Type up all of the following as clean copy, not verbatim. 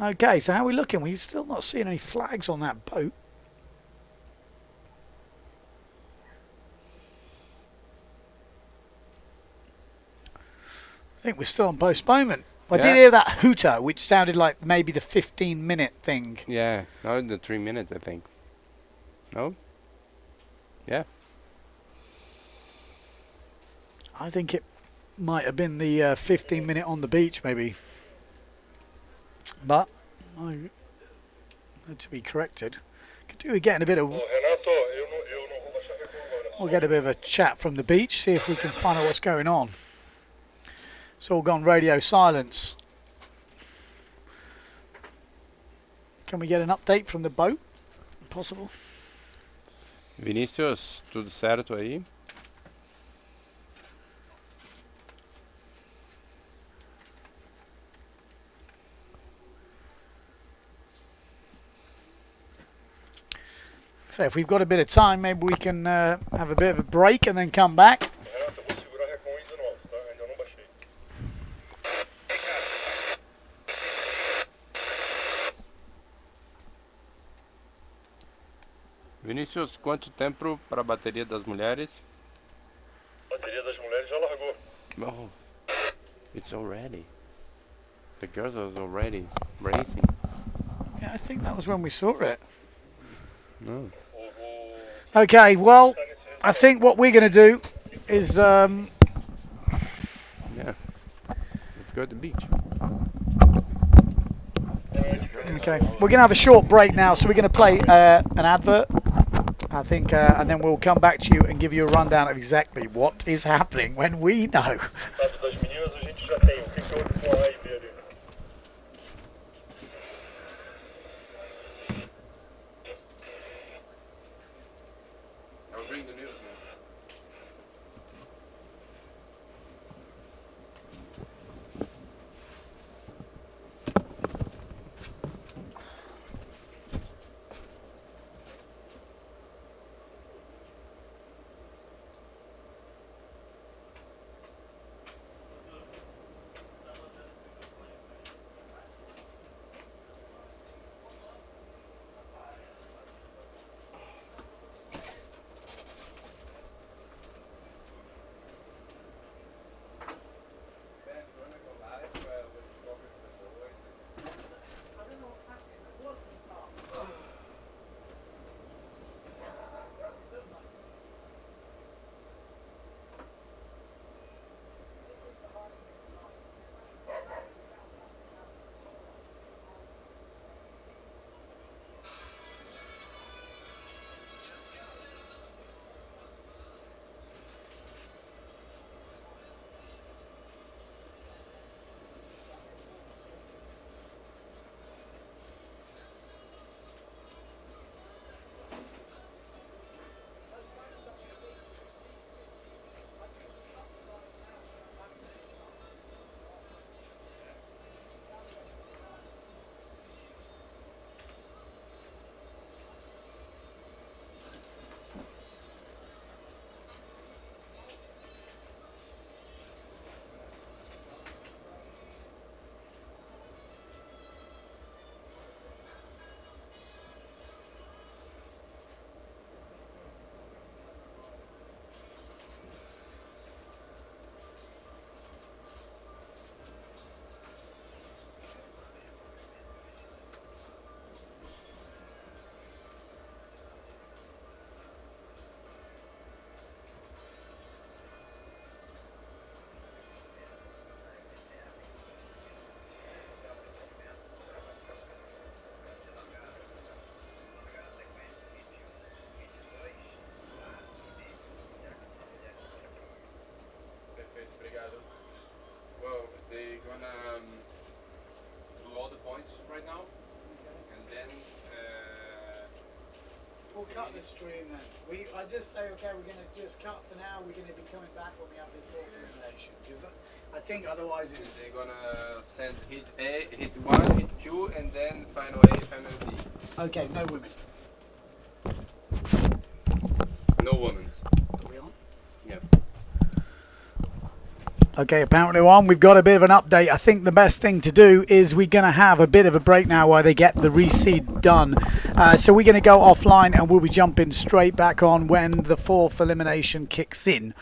Okay, so how are we looking? We're still not seeing any flags on that boat. I think we're still on postponement. I did hear that hooter, which sounded like maybe the 15-minute thing. Yeah, no, the 3 minutes, I think. No? Yeah. I think it might have been the 15-minute on the beach, maybe. But I had to be corrected. Could do with getting a bit of. We'll get a bit of a chat from the beach, see if we can find out what's going on. It's all gone radio silence. Can we get an update from the boat? Possible? Vinícius, tudo certo aí? So if we've got a bit of time, maybe we can have a bit of a break and then come back. Vinícius, quanto tempo para a bateria das mulheres? Bateria das mulheres já largou. Oh, it's already. The girls are already racing. Yeah, I think that was when we saw it. No. Okay, well, I think what we're going to do is... Yeah. Let's go to the beach. Okay, we're going to have a short break now, so we're going to play an advert, I think, and then we'll come back to you and give you a rundown of exactly what is happening when we know. I'll bring the news, man. Well, they're gonna do all the points right now, and then We'll cut the stream then. I just say, okay, we're going to just cut for now. We're going to be coming back when we have the fourth elimination. Because I think otherwise it's... they're gonna send hit A, hit 1, hit 2, and then final A, final B. Okay, no women. No women's. Are we on? Yeah. Okay, apparently on. We've got a bit of an update. I think the best thing to do is we're going to have a bit of a break now while they get the reseed done. So we're going to go offline and we'll be jumping straight back on when the fourth elimination kicks in.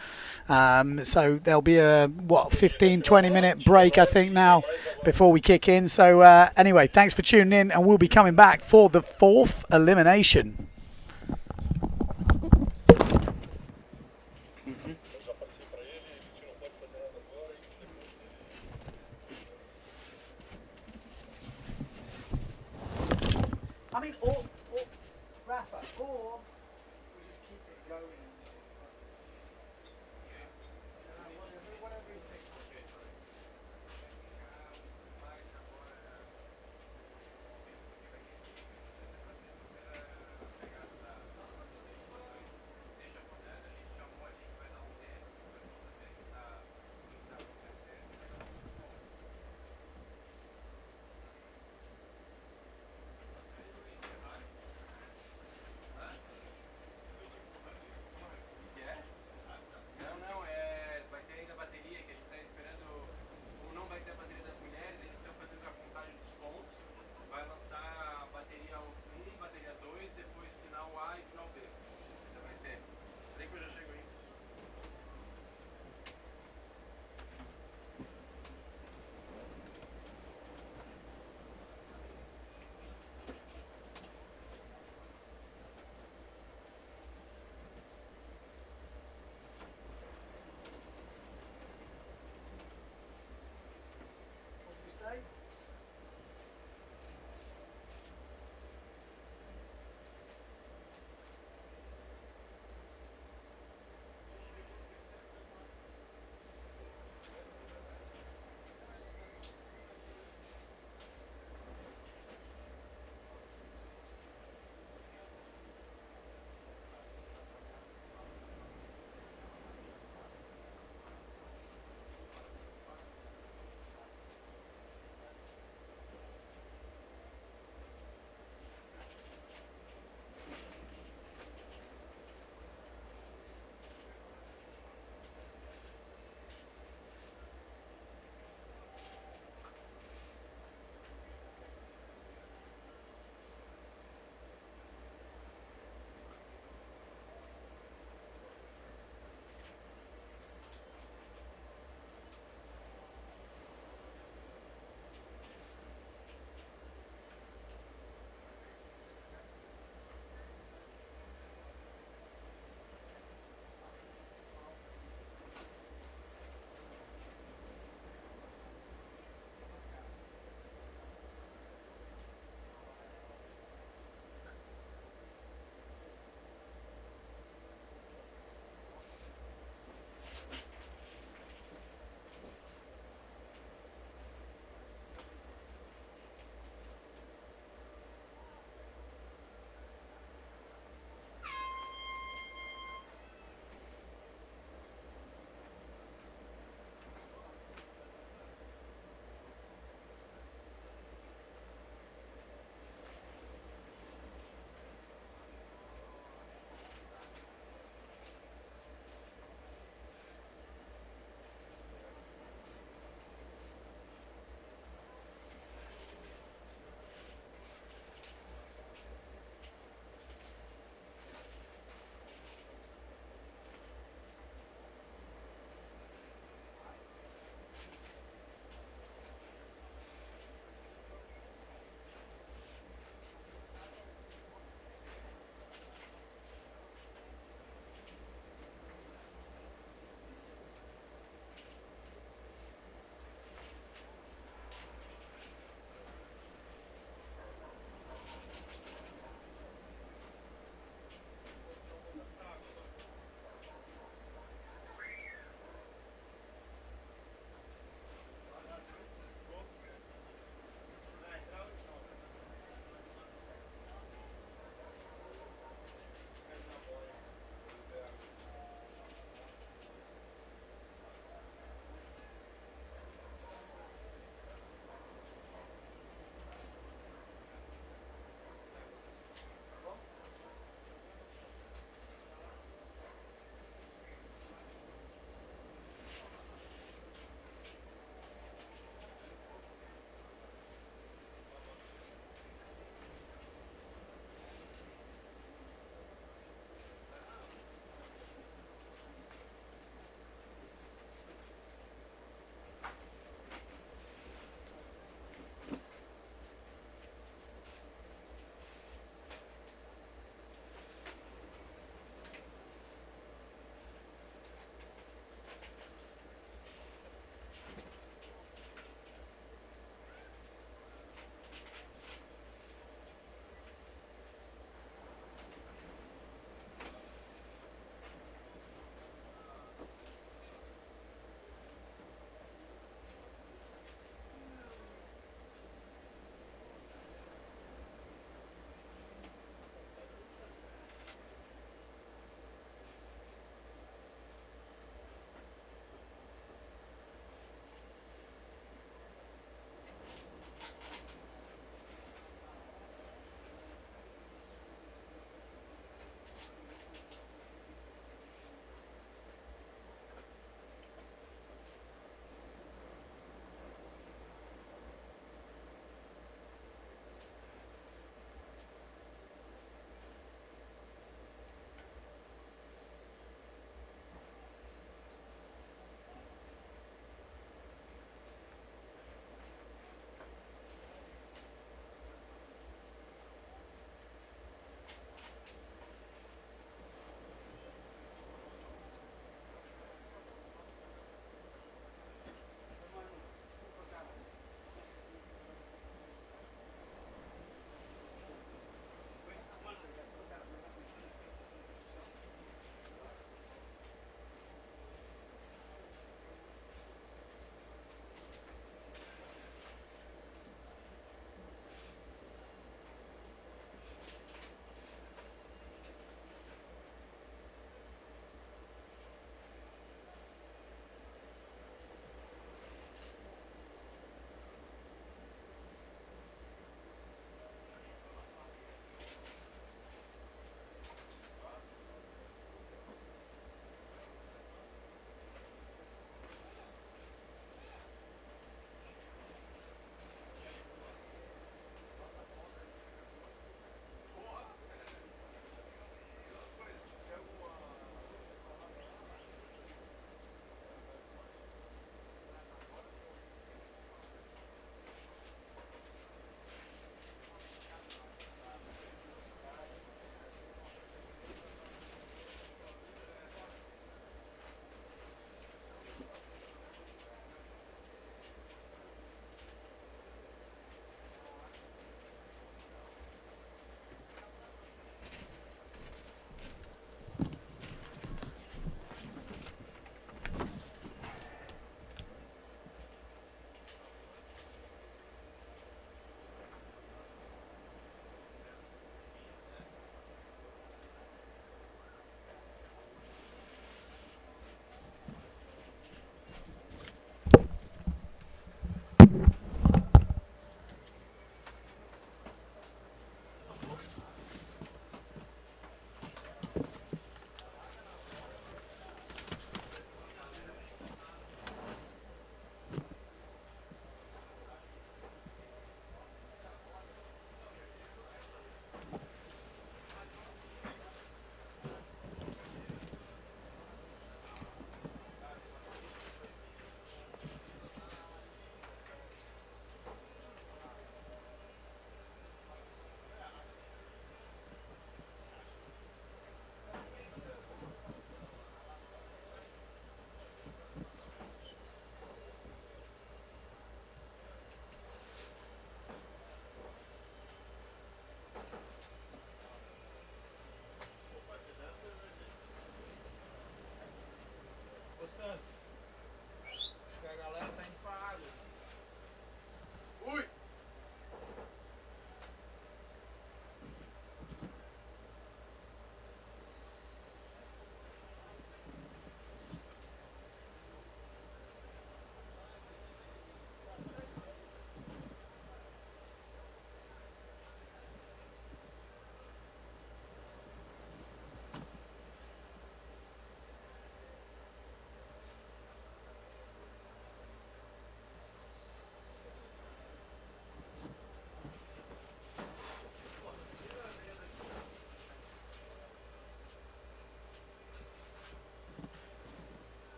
So there'll be a, 15-20 minute break, I think, now before we kick in. So anyway, thanks for tuning in, and we'll be coming back for the fourth elimination. I mean, or Rafa, or we just keep it going. Whatever you think.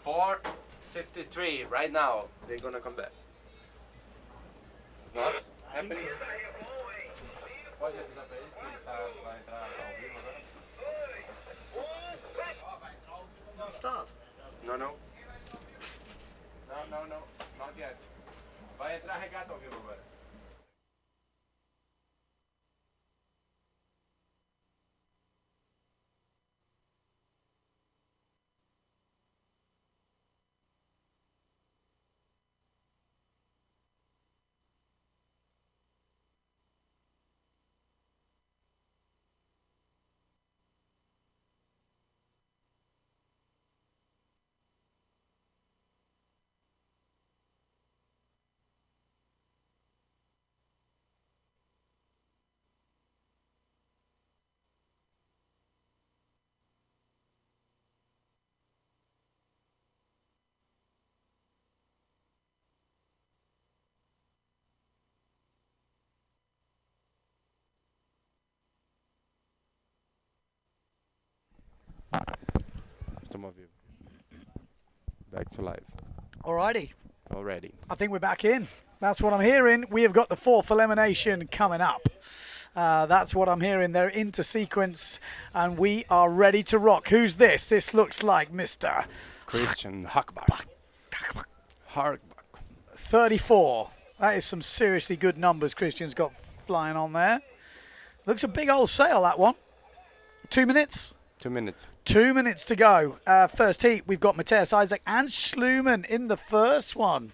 4:53 right now. They're gonna come back. It's not happening. Pode avisar pra eles que vai entrar ao vivo agora? Does it start? No, no. No, not yet. Vai entrar regata ao vivo agora. Estamos ao vivo. Back to live. Alrighty. Already. I think we're back in. That's what I'm hearing. We have got the fourth elimination coming up. That's what I'm hearing. They're into sequence, and we are ready to rock. Who's this? This looks like Mr. Christian Hackback. 34. That is some seriously good numbers Christian's got flying on there. Looks a big old sail, that one. 2 minutes? 2 minutes. 2 minutes to go. First heat, we've got Matthias Isaac and Schlumann in the first one.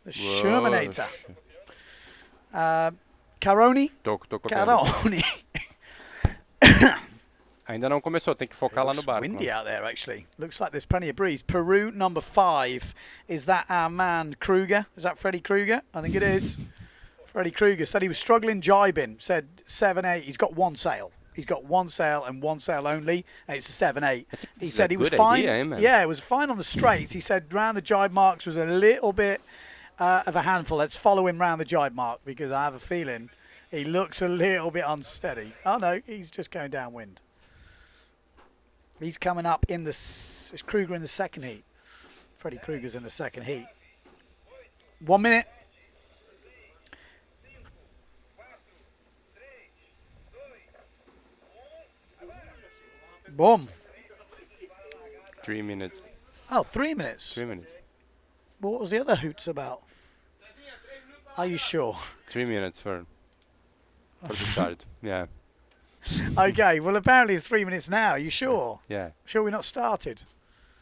The Shermanator. Caroni? Tô copiando. Caroni. Ainda não começou, tem que focar lá no barco. Windy out there, actually. Looks like there's plenty of breeze. Peru, number 5. Is that our man Kruger? Is that Freddie Kruger? I think it is. Freddie Kruger said he was struggling jibing. Said 7-8. He's got one sail. He's got one sail and one sail only, and it's a 7-8. He said he was fine. Yeah, it was fine on the straights. He said round the jibe marks was a little bit of a handful. Let's follow him round the jibe mark because I have a feeling he looks a little bit unsteady. Oh no, he's just going downwind. He's coming up in the... It's Kruger in the second heat. Freddie Kruger's in the second heat. 1 minute. Boom. 3 minutes. Oh, 3 minutes. 3 minutes. What was the other hoots about? Are you sure? 3 minutes for the start. Yeah. Okay, well apparently it's 3 minutes now. Are you sure? Yeah. Sure we're not started?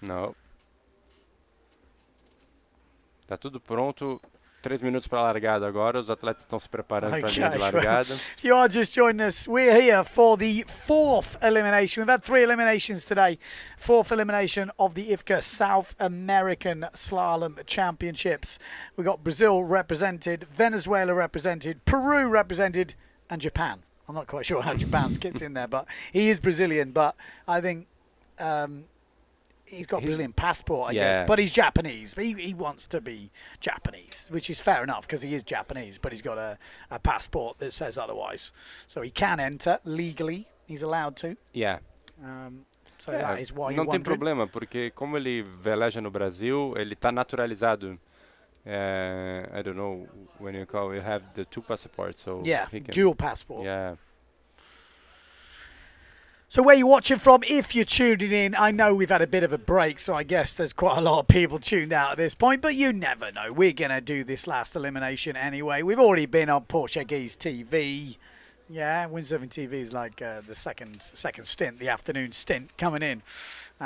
No. Tá tudo pronto. 3 minutos para a largada agora. Os atletas estão se preparando para a linha de largada. If you are just joining us, we're here for the 4th elimination. We've had 3 eliminations today. 4th elimination of the IFCA South American Slalom Championships. We've got Brazil represented, Venezuela represented, Peru represented, and Japan. I'm not quite sure how Japan gets in there, but he is Brazilian. But I think he's got a Brazilian passport, I guess. But he's Japanese. He wants to be Japanese, which is fair enough because he is Japanese. But he's got a passport that says otherwise. So he can enter legally. He's allowed to. Yeah. So that is why não tem problema, porque como ele veleja no Brasil, ele está naturalizado. I don't know when you have the 2 passports, so dual passport. Yeah. So where you watching from? If you're tuning in, I know we've had a bit of a break, so I guess there's quite a lot of people tuned out at this point, but you never know. We're going to do this last elimination anyway. We've already been on Portuguese TV. Yeah, Windsurfing TV is like the second stint, the afternoon stint coming in.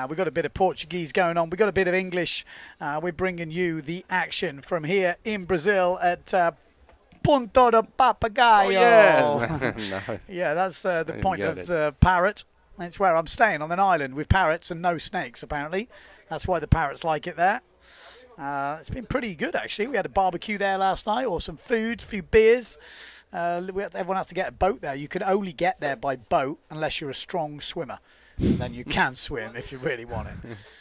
We've got a bit of Portuguese going on. We've got a bit of English. We're bringing you the action from here in Brazil at Ponta do Papagaio. Oh, yeah. No. Yeah, that's the point of the parrot. That's where I'm staying, on an island with parrots and no snakes, apparently. That's why the parrots like it there. It's been pretty good, actually. We had a barbecue there last night, or some food, a few beers. Everyone has to get a boat there. You can only get there by boat unless you're a strong swimmer. And then you can swim if you really want it.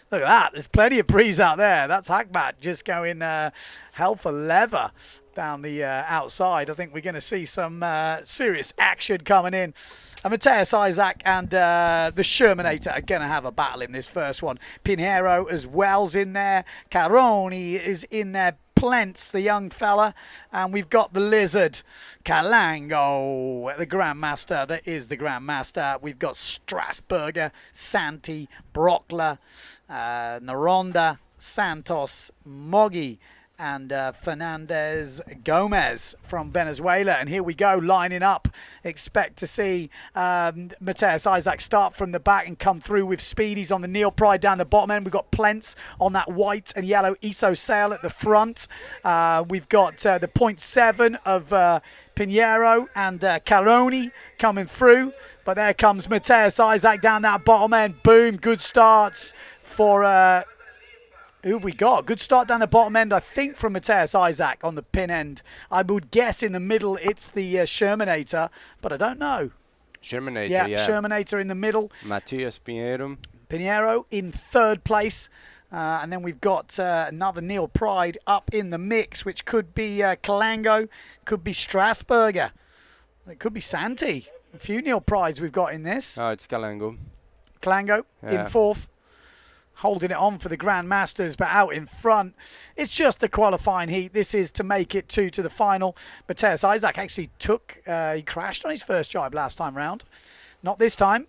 Look at that. There's plenty of breeze out there. That's Hackbat just going hell for leather down the outside. I think we're going to see some serious action coming in. And Matthias Isaac and the Shermanator are going to have a battle in this first one. Pinheiro as well's in there. Caroni is in there. Plents, the young fella, and we've got the Lizard, Calango, the Grandmaster. That is the Grandmaster. We've got Strasburger, Santi, Brockler, Naronda, Santos, Moggi, and Fernandez Gomez from Venezuela. And here we go, lining up. Expect to see Matthias Isaac start from the back and come through with speedies on the Neil Pride down the bottom end. We've got Plents on that white and yellow Isso sail at the front. We've got the 0.7 of Pinheiro and Caroni coming through. But there comes Matthias Isaac down that bottom end. Boom, good starts for... who have we got? Good start down the bottom end, I think, from Matthias Isaac on the pin end. I would guess in the middle it's the Shermanator, but I don't know. Shermanator, yeah. Shermanator in the middle. Matthias Pinheiro. Pinheiro in 3rd place. And then we've got another Neil Pride up in the mix, which could be Calango, could be Strasburger. It could be Santi. A few Neil Prides we've got in this. Oh, it's Calango. Calango in 4th. Holding it on for the Grandmasters, but out in front. It's just the qualifying heat. This is to make it to the final. Matthias Isaac actually he crashed on his first jibe last time round. Not this time.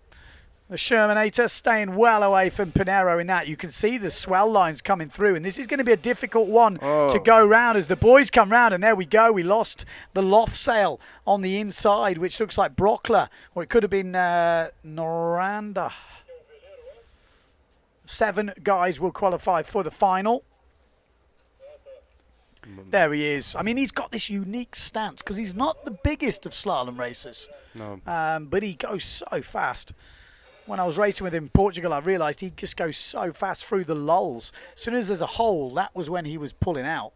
The Shermanator staying well away from Pinero in that. You can see the swell lines coming through, and this is going to be a difficult one to go round as the boys come round. And there we go. We lost the loft sail on the inside, which looks like Brockler, or it could have been Noranda. 7 guys will qualify for the final. There he is. I mean, he's got this unique stance because he's not the biggest of slalom racers. No. But he goes so fast. When I was racing with him in Portugal, I realised he just goes so fast through the lulls. As soon as there's a hole, that was when he was pulling out.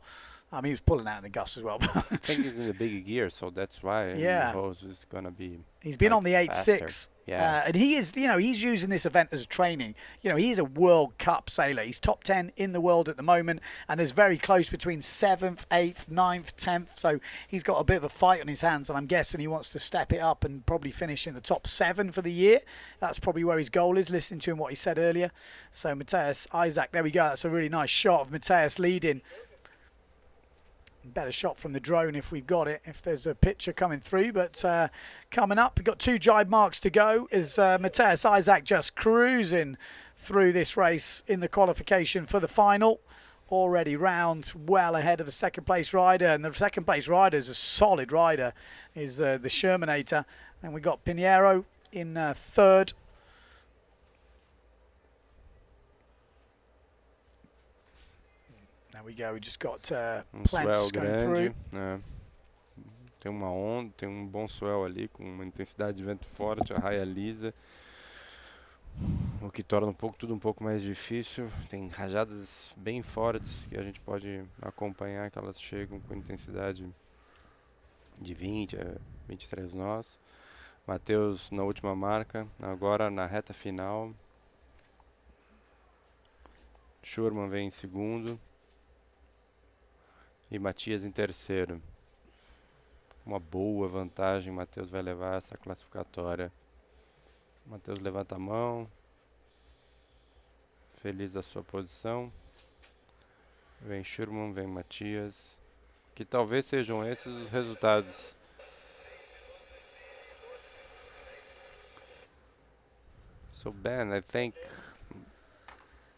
I mean, he was pulling out in the gusts as well. I think he's in the big gear, so that's why Yeah. the hose is going to be He's been like on the 8.6. faster. Yeah. And he is, he's using this event as training. He is a World Cup sailor. He's top 10 in the world at the moment, and there's very close between 7th, 8th, 9th, 10th. So he's got a bit of a fight on his hands, and I'm guessing he wants to step it up and probably finish in the top 7 for the year. That's probably where his goal is, listening to him what he said earlier. So Matthias Isaac, there we go. That's a really nice shot of Matthias leading. Better shot from the drone if we've got it, if there's a picture coming through. But coming up, we've got 2 jibe marks to go as Matthias Isaac just cruising through this race in the qualification for the final. Already round well ahead of the second place rider, and the second place rider is a solid rider, is the Shermanator. And we got Pinheiro in 3rd. There we go, we just got plants swell going through. grande. Tem uma onda, tem bom swell ali com uma intensidade de vento forte, a raia lisa. O que torna tudo um pouco mais difícil. Tem rajadas bem fortes que a gente pode acompanhar, que elas chegam com intensidade de 20 a 23 nós. Matheus na última marca, agora na reta final. Schurman vem em segundo. E Matias em terceiro. Uma boa vantagem, Matheus vai levar essa classificatória. Matheus levanta a mão. Feliz da sua posição. Vem Schurman, vem Matias. Que talvez sejam esses os resultados. So Ben, I think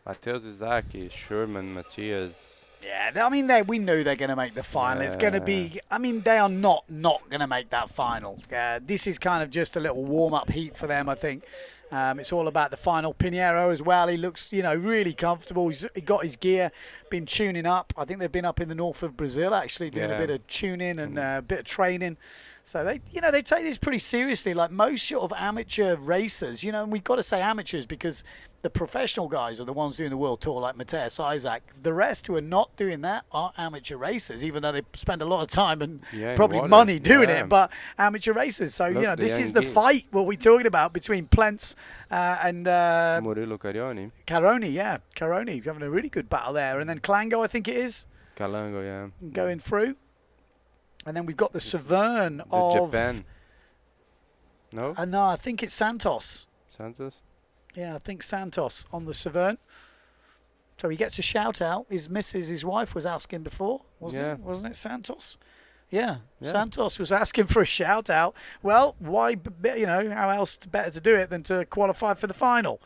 Matheus Isaac, Schurman, Matias. Yeah, I mean, we knew they're going to make the final. It's going to be, I mean, they are not going to make that final. This is kind of just a little warm-up heat for them, I think. It's all about the final. Pinheiro as well, he looks, really comfortable. He got his gear, been tuning up. I think they've been up in the north of Brazil, actually, doing a bit of tuning and a bit of training. So they take this pretty seriously, like most sort of amateur racers, and we've got to say amateurs because the professional guys are the ones doing the world tour, like Matthias Isaac. The rest who are not doing that are amateur racers, even though they spend a lot of time and probably money doing it, but amateur racers. So, this is the fight, what we're talking about, between Plents and Murilo Caroni. Caroni having a really good battle there. And then Clango, I think it is. Calango, yeah. Going through. And then we've got the Severn of Japan. No? No, I think it's Santos. Santos? Yeah, I think Santos on the Severn. So he gets a shout out. His wife was asking before, wasn't it Santos? Yeah, Santos was asking for a shout out. Well, why, how else better to do it than to qualify for the final?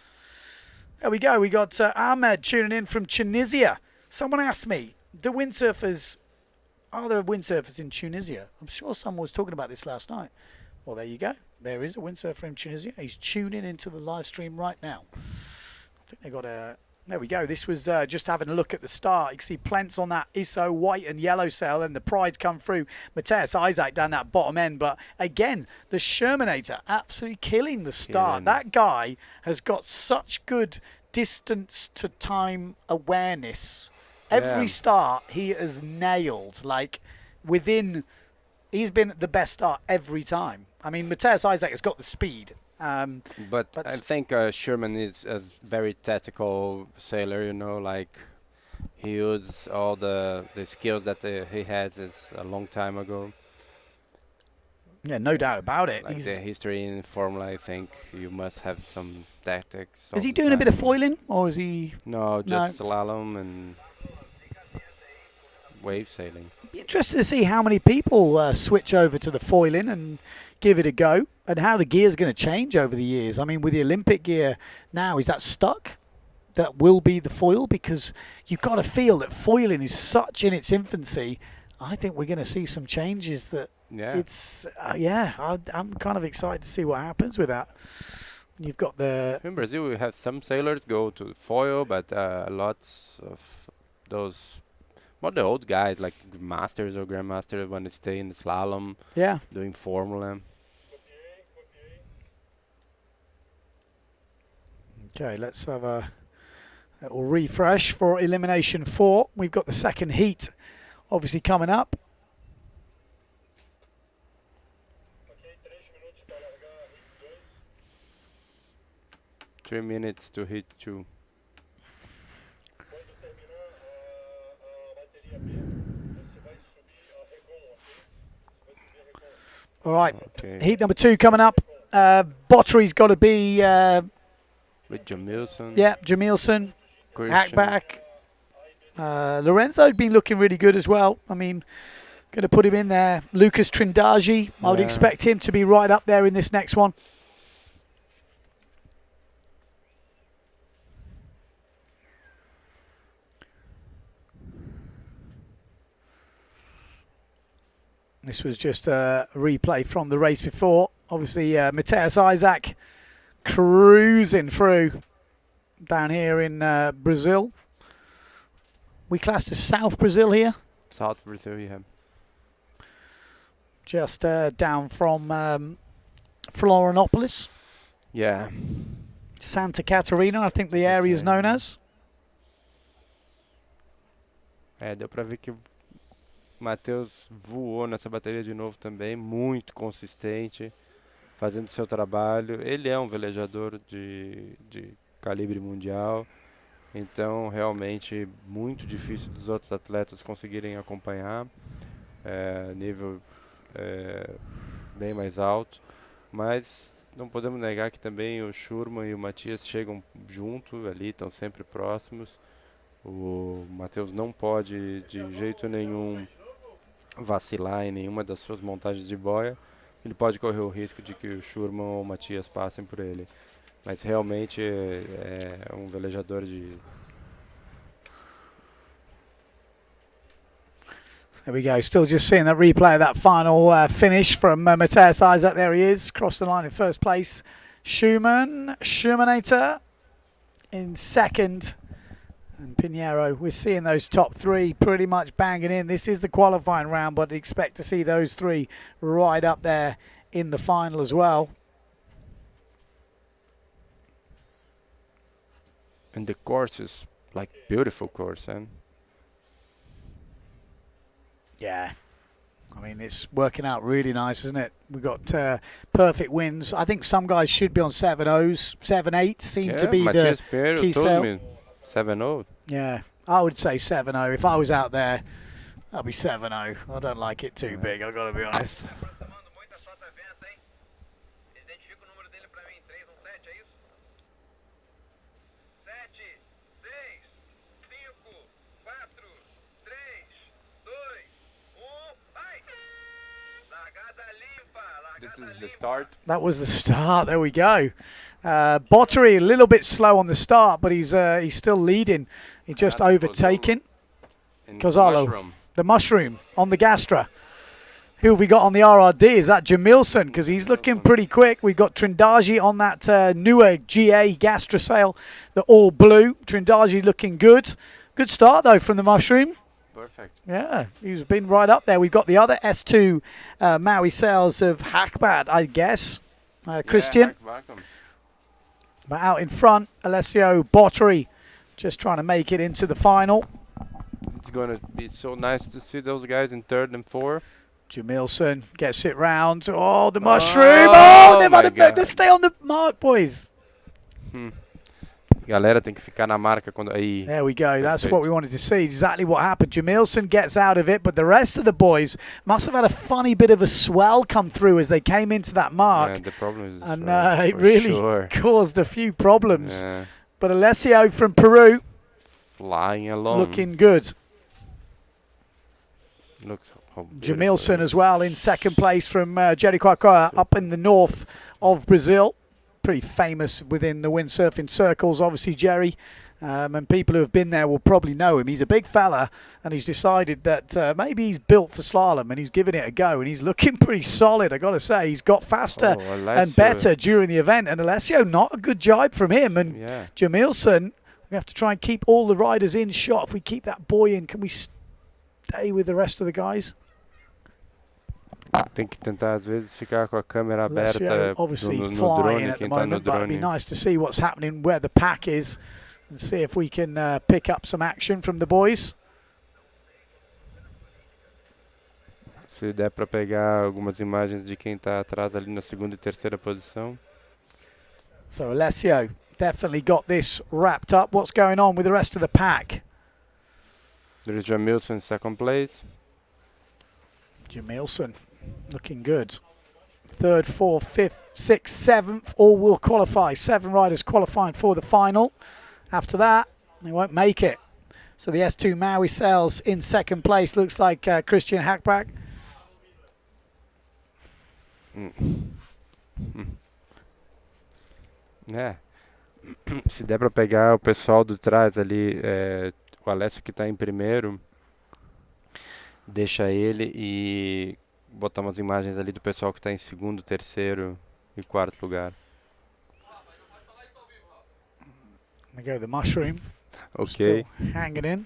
There we go. We got Ahmed tuning in from Tunisia. Someone asked me, are there windsurfers in Tunisia? I'm sure someone was talking about this last night. Well, there you go. There is a windsurfer in Tunisia. He's tuning into the live stream right now. I think they got a... There we go. This was just having a look at the start. You can see Plents on that ISO white and yellow sail, and the Pride's come through. Matthias Isaac down that bottom end. But again, the Shermanator absolutely killing the start. That guy has got such good distance to time awareness. Every start he has nailed. Like he's been the best start every time. I mean, Matthias Isaac has got the speed. But I think Sherman is a very tactical sailor, like he used all the skills that he has a long time ago. Yeah, no doubt about it. Like the history in Formula, I think you must have some tactics. Is he doing a bit of foiling, or is he... No, just slalom and wave sailing. Be interested to see how many people switch over to the foiling and give it a go, and how the gear's going to change over the years. I mean, with the Olympic gear now, is that stuck? That will be the foil, because you've got to feel that foiling is such in its infancy. I think we're going to see some changes that it's, I'm kind of excited to see what happens with that. You've got the... In Brazil, we have some sailors go to foil, but lots of those, not the old guys, like masters or grandmasters, want to stay in the slalom, doing formula. Okay, let's have a little refresh for Elimination 4. We've got the second heat obviously coming up. 3 minutes to hit 2. All right, heat number 2 coming up. Bottery's got to be... with Jamilson. Yeah, Jamilson, Hackback. Lorenzo's been looking really good as well. I mean, going to put him in there. Lucas Trindaji, I would expect him to be right up there in this next one. This was just a replay from the race before. Obviously, Matthias Isaac cruising through down here in Brazil. We classed as South Brazil here. South Brazil, yeah. Just down from Florianopolis. Yeah. Santa Catarina, I think the area is known as. Deu pra ver que o Matheus voou nessa bateria de novo também, muito consistente, fazendo seu trabalho. Ele é um velejador de calibre mundial, então realmente muito difícil dos outros atletas conseguirem acompanhar, nível bem mais alto, mas não podemos negar que também o Schurman e o Matias chegam junto ali, estão sempre próximos. O Matheus não pode de jeito nenhum vacilar em nenhuma das suas montagens de boia. Ele pode correr o risco de que o Schurman ou o Matias passem por ele, mas realmente é um velejador de... There we go, still just seeing that replay of that final finish from Matthias Isaac. There he is, crossed the line in first place. Schumanator in second. And Pinheiro, we're seeing those top 3 pretty much banging in. This is the qualifying round, but expect to see those 3 right up there in the final as well. And the course is like beautiful course, and yeah, I mean, it's working out really nice, isn't it? We've got perfect wins. I think some guys should be on 7.0s. 7.8 seem to be the key sale. 7.0. Yeah, I would say 7.0. If I was out there, I'd be 7.0. I don't like it too big, I've got to be honest. This is the start. That was the start. There we go. Bottery a little bit slow on the start, but he's still leading. He's just overtaken. Kozalo, the mushroom on the Gastra. Who have we got on the RRD? Is that Jamilson? Because he's looking pretty quick. We've got Trindaji on that newer GA Gastra sail, the all blue. Trindaji looking good. Good start though from the mushroom. Perfect. Yeah, he's been right up there. We've got the other S2 Maui sails of Hackbad, I guess. Christian. But out in front, Alessio Bottery just trying to make it into the final. It's going to be so nice to see those guys in 3rd and 4th. Jamilson gets it round. Oh, the mushroom. Oh, they've had a bit to stay on the mark, boys. Galera tem que ficar na marca quando aí. There we go. That's what we wanted to see. Exactly what happened. Jamilson gets out of it, but the rest of the boys must have had a funny bit of a swell come through as they came into that mark. Yeah, the problem is and it really caused a few problems. Yeah. But Alessio from Peru flying along, looking good. Looks how beautiful it Jamilson is. as well in second place from Jericoacoa up in the north of Brazil. Pretty famous within the windsurfing circles, obviously, Jerry. And people who have been there will probably know him. He's a big fella, and he's decided that maybe he's built for slalom, and he's given it a go, and he's looking pretty solid, I got to say. He's got faster and better during the event, and Alessio, not a good jibe from him. And Jamilson, we have to try and keep all the riders in shot. If we keep that boy in, can we stay with the rest of the guys? Tem que tentar às vezes ficar com a câmera Alessio aberta obviously no flying drone, at the quem está no moment, but it'd be drone. nice to see what's happening where the pack is and see if we can pick up some action from the boys. Se der para pegar algumas imagens de quem está atrás ali na segunda e terceira posição. So Alessio definitely got this wrapped up. What's going on with the rest of the pack? There's Jamilson in second place. Jamilson looking good. Third, fourth, fifth, sixth, seventh, all will qualify. 7 riders qualifying for the final. After that, they won't make it. So the S2 Maui Sales in second place. Looks like Christian Hackback. Se der para pegar o pessoal do trás ali, o Alessio que está em primeiro, deixa ele e botar umas imagens ali do pessoal que está em segundo, terceiro e quarto lugar. We go the mushroom. Ok. Still hanging in.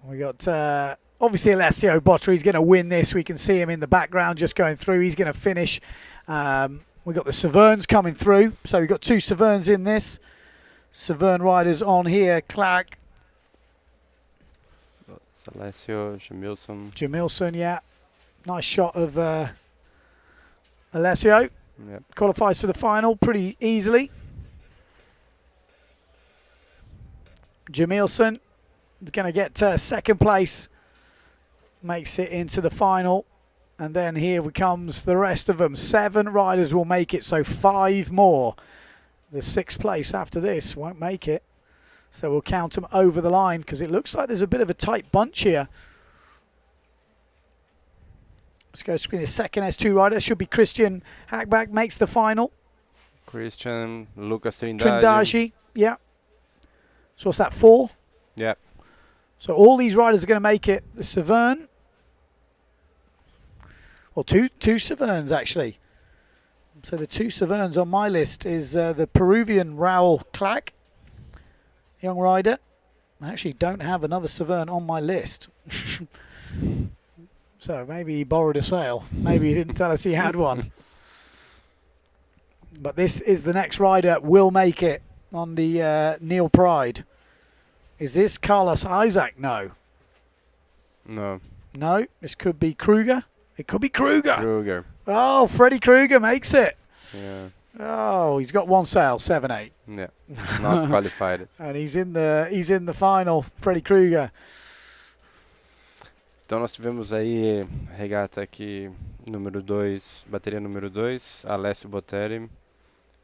We got obviously Alessio Botteri. He's going to win this. We can see him in the background just going through. He's going to finish. We got the Severns coming through. So we've got 2 Severns in this. Severn riders on here. Clark. Alessio, Jamilson. Jamilson, yeah. Nice shot of Alessio. Yep. Qualifies for the final pretty easily. Jamilson is going to get second place. Makes it into the final. And then here comes the rest of them. 7 riders will make it, so 5 more. The 6th place after this won't make it. So we'll count them over the line because it looks like there's a bit of a tight bunch here. Let's go to the second S2 rider. Should be Christian Hackback makes the final. Christian, Lucas Trindade, yeah. So what's that, 4? Yeah. So all these riders are going to make it. The Severn. Well, two Severns actually. So the 2 Severns on my list is the Peruvian Raul Clark, young rider. I actually don't have another Severn on my list. So maybe he borrowed a sail. Maybe he didn't tell us he had one. But this is the next rider. Will make it on the Neil Pride. Is this Carlos Isaac? No. No. No. This could be Kruger. It could be Kruger. Kruger. Oh, Freddie Kruger makes it. Yeah. Oh, he's got 1 sail, 7-8. Yeah. Not qualified. And he's in the final, Freddie Kruger. Então nós tivemos aí regata aqui número 2, bateria número 2, Alessio Botteri,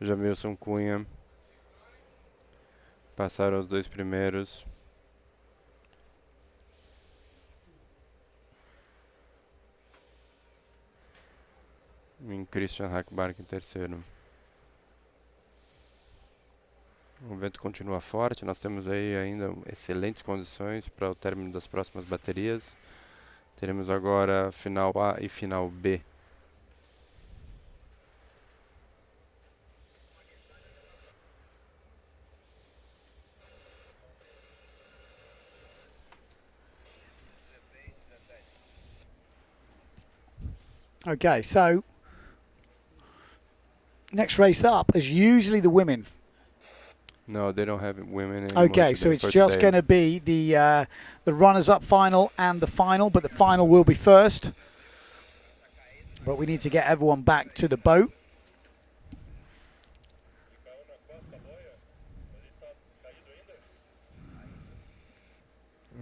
Jamilson Cunha. Passaram os 2 primeiros. Em Christian Hackbark em terceiro. O vento continua forte, nós temos aí ainda excelentes condições para o término das próximas baterias. Teremos agora final A e final B. Okay, so next race up is usually the women. No, they don't have women anymore. Okay, so it's just going to be the runners-up final and the final, but the final will be first. But we need to get everyone back to the boat.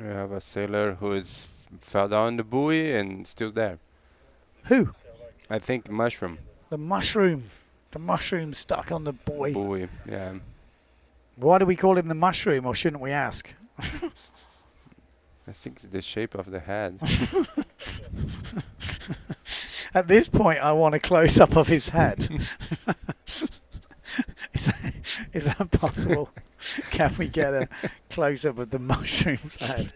We have a sailor who fell down the buoy and still there. Who? I think Mushroom. The mushroom. The mushroom stuck on the buoy. Buoy, yeah. Why do we call him the mushroom, or shouldn't we ask? I think it's the shape of the head. At this point, I want a close-up of his head. Is that possible? Can we get a close-up of the mushroom's head?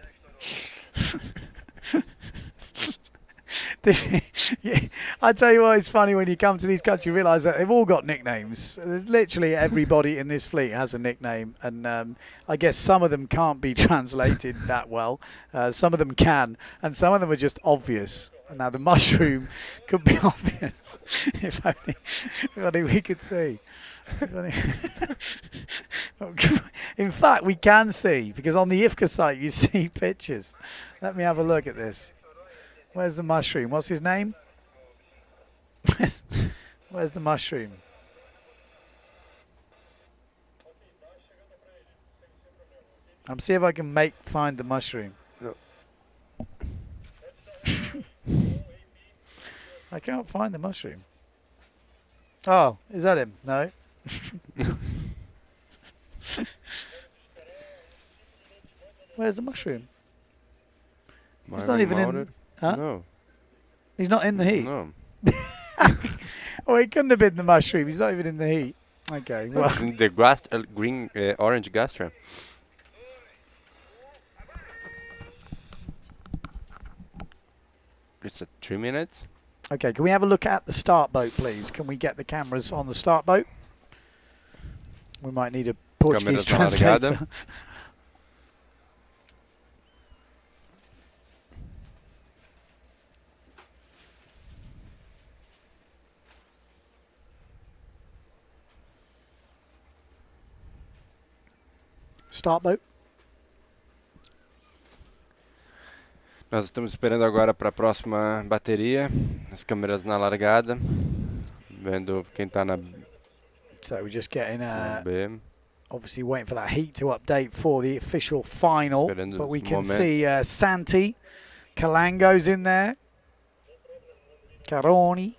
Yeah, I tell you what, it's funny when you come to these countries, you realise that they've all got nicknames. There's literally everybody in this fleet has a nickname, and I guess some of them can't be translated that well. Some of them can, and some of them are just obvious. Now the mushroom could be obvious if only we could see. In fact, we can see, because on the Ifca site you see pictures. Let me have a look at this. Where's the mushroom? What's his name? Where's the mushroom? I'm see if I can find the mushroom. No. I can't find the mushroom. Oh, is that him? No. Where's the mushroom? He's not even in. Huh? No. He's not in the heat. No. Oh, he couldn't have been the mushroom. He's not even in the heat. Okay. Well. It's in the orange gastra. It's at 3 minutes. Okay. Can we have a look at the start boat, please? Can we get the cameras on the start boat? We might need a Portuguese Câmeras na largada. translator. Start boat. Nós estamos esperando agora para a próxima bateria. As câmeras na largada. Vendo quem está na So we're just getting B. obviously waiting for that heat to update for the official final. Esperando But we esse can momento. see Santi, Calango's in there, Caroni,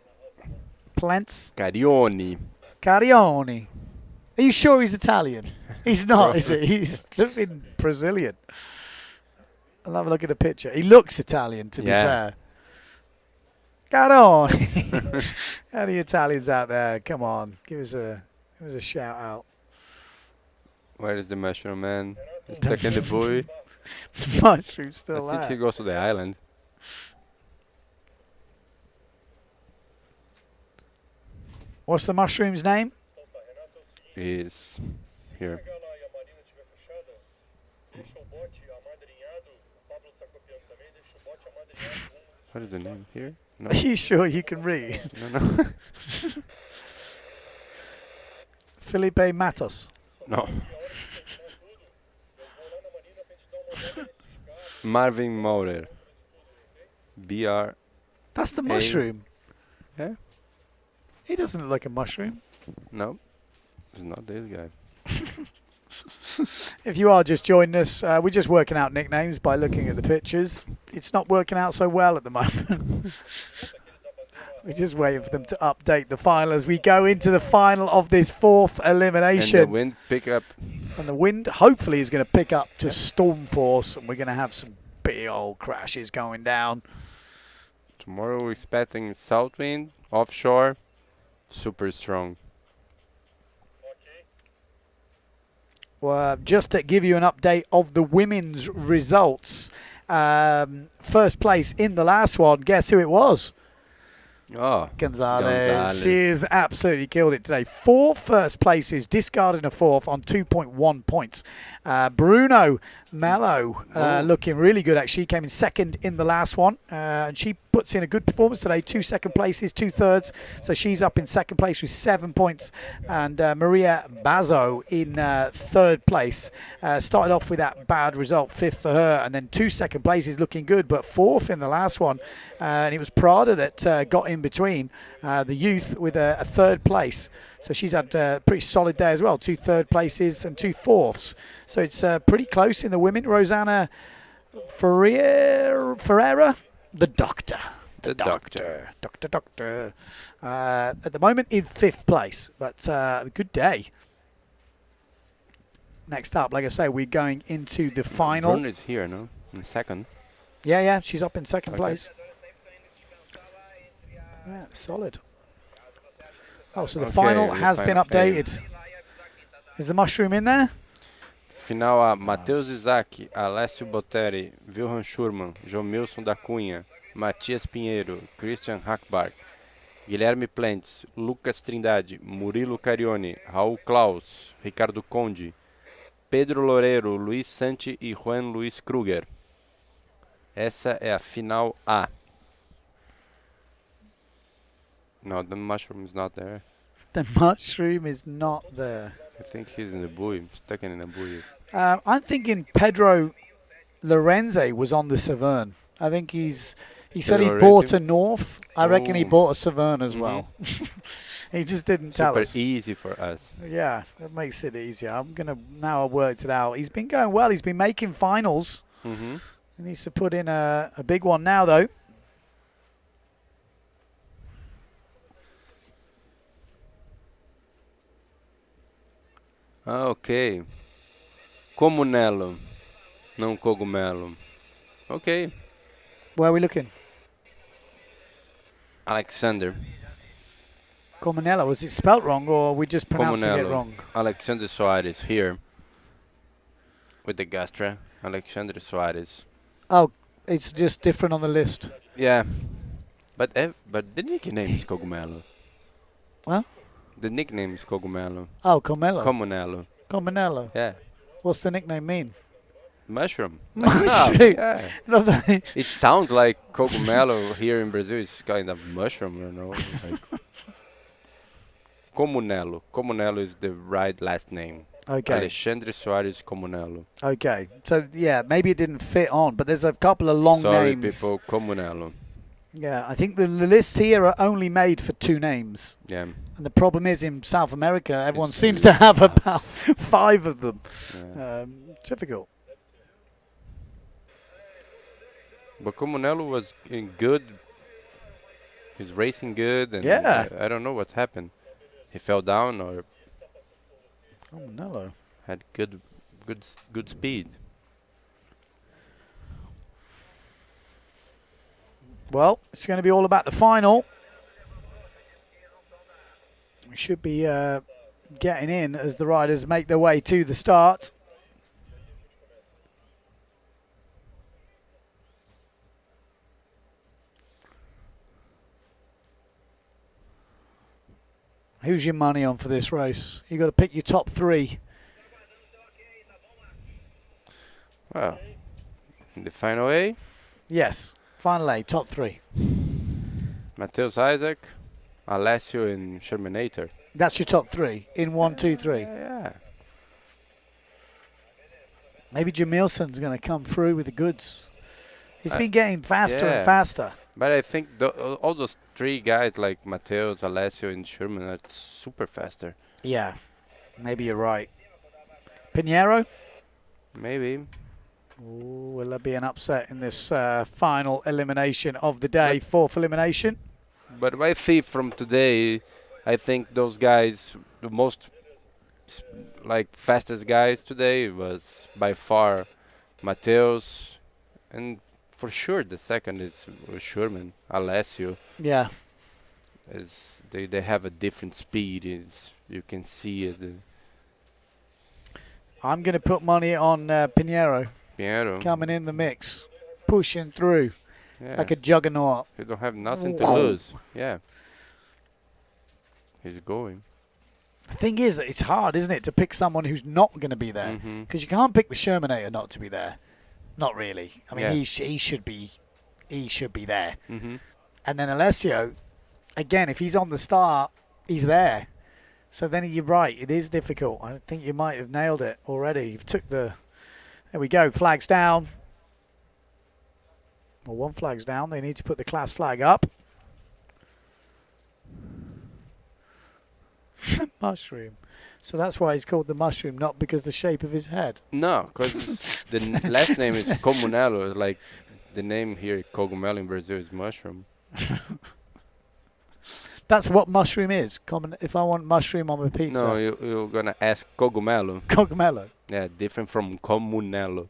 Plents, Carioni. Carioni. Are you sure he's Italian? He's not, is he? He's looking Brazilian. I'll have a look at the picture. He looks Italian, to be fair. Caroni. Any Italians out there? Come on, give us a shout out. Where is the mushroom man? He's stuck in the buoy. Mushroom's still I think he there. goes to the island. What's the mushroom's name? He's here. What is the name here? No. Are you sure you can read? No. Felipe Matos. No. Marvin Maurer. BR. That's the mushroom. Yeah? He doesn't look like a mushroom. No. It's not this guy. If you are just joining us, we're just working out nicknames by looking at the pictures. It's not working out so well at the moment. We're just waiting for them to update the final as we go into the final of this fourth elimination. And the wind pick up. And the wind hopefully is going to pick up to storm force, and we're going to have some big old crashes going down. Tomorrow we're expecting south wind, offshore, super strong. Well, just to give you an update of the women's results, first place in the last one, guess who it was? Oh, Gonzalez. She has absolutely killed it today. 4 first places, discarding a 4th on 2.1 points. Bruno Mello looking really good, actually. Came in 2nd in the last one. And she puts in a good performance today. 2 second places, 2 thirds. So she's up in 2nd place with 7 points. And Maria Bazo in 3rd place. Started off with that bad result, 5th for her. And then 2 second places looking good, but 4th in the last one. And it was Prada that got in between the youth with a 3rd place. So she's had a pretty solid day as well. 2 third places and 2 fourths. So it's pretty close in the women. Rosanna Ferreira, the doctor. the doctor. Doctor. At the moment in 5th place, but good day. next up. Like I say, we're going into the final. Bruno is here, no? In second. Yeah, she's up in second Okay. place. Yeah, solid. Oh, so the final has been updated. Is the mushroom in there? Final A, Matheus Isaac, Alessio Botteri, Wilhelm Schurman, Jomilson da Cunha, Matias Pinheiro, Christian Hackbark, Guilherme Plentes, Lucas Trindade, Murilo Carione, Raul Klaus, Ricardo Conde, Pedro Loureiro, Luiz Santi e Juan Luiz Kruger. Essa é a final A. No, the mushroom is not there. The mushroom is not there. I think he's in the buoy, stuck in the buoy. I'm thinking Pedro Lorenzi was on the Severn. I think he said he Pedro bought Lorenzi? a North. I reckon he Oh. bought a Severn as well. He just didn't tell Super us. easy for us. Yeah, that makes it easier. Now I've worked it out. He's been going well. He's been making finals. Mm-hmm. He needs to put in a big one now, though. Ok. Comunelo, não cogumelo. Ok. Where are we looking? Alexander. Comunello. Was it spelt wrong, or are we just pronouncing it Comunello. wrong? Alexander Soares here. With the Gastra. Alexander Soares. Oh, it's just different on the list. Yeah. But the nickname is Cogumelo. What? The nickname is Cogumelo. Oh, Comello. Comunelo. Comunello. Yeah. What's the nickname mean? Mushroom. Mushroom. Yeah. No, that- It sounds like cogumelo here in Brazil. It's kind of mushroom, you know. Like Comunelo. Comunelo is the right last name. okay. Alexandre Soares Comunelo. Okay. So, yeah, maybe it didn't fit on, but there's a couple of long Sorry, names. people. Comunelo. Yeah, I think the lists here are only made for 2 names. Yeah. And the problem is in South America, everyone It's seems to have fast. about 5 of them. Yeah. Difficult. But Comunelo was in good. He's racing good, and Yeah. I don't know what's happened. He fell down or Comunello. had good speed. Well, it's going to be all about the final. We should be getting in as the riders make their way to the start. Who's your money on for this race? You got to pick your top 3. Well, in the final A, Yes, final A, top 3. Matheus Isaac, Alessio, and Shermanator. That's your top 3 in 1, 2, 3. Yeah. Maybe Jamilson's going to come through with the goods. He's Uh, been getting faster yeah. and faster. But I think all those 3 guys like Matheus, Alessio, and Sherman are super faster. Yeah, maybe you're right. Pinheiro? Maybe. Ooh, will there be an upset in this final elimination of the day, 4th elimination? But what I see from today, I think those guys, the most fastest guys today was by far Matheus, and for sure the second is Sherman. Alessio Yeah. is they have a different speed. You can see it. I'm going to put money on Pinheiro Pinheiro. coming in the mix, pushing through Yeah. like a juggernaut. You don't have nothing to Whoa. lose. Yeah. He's going. The thing is, it's hard, isn't it, to pick someone who's not going to be there? Mhm. Because you can't pick the Shermanator not to be there. Not really. I mean, Yeah. he should be there. Mhm. And then Alessio, again, if he's on the start, he's there. So then you're right, it is difficult. I think you might have nailed it already. You've took the... There we go, flags down. Well, 1 flag's down. They need to put the class flag up. Mushroom. So that's why he's called the mushroom, not because the shape of his head. No, because the last name is Comunelo. Like the name here, Cogumelo in Brazil is mushroom. That's what mushroom is. Common. If I want mushroom on my pizza. No, you're gonna ask cogumelo. Cogumelo. Yeah, different from comunelo.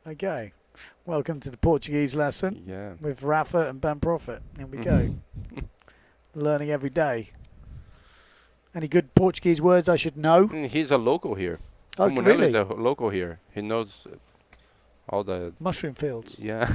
Okay. Welcome to the Portuguese lesson Yeah. with Rafa and Ben Prophet. Here we go. Learning every day. Any good Portuguese words I should know? He's a local here. Oh, Comunelo really? is a local here. He knows all the... Mushroom fields. Yeah.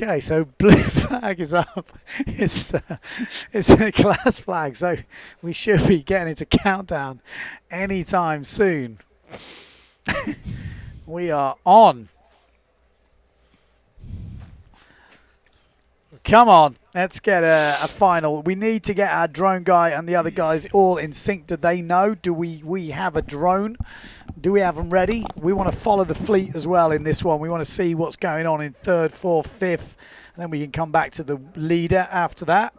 Okay, so blue flag is up. It's a class flag, so we should be getting into countdown anytime soon. We are on. Come on, let's get a final. We need to get our drone guy and the other guys all in sync. Do they know? Do we have a drone? Do we have them ready? We want to follow the fleet as well in this one. We want to see what's going on in third, fourth, fifth, and then we can come back to the leader after that.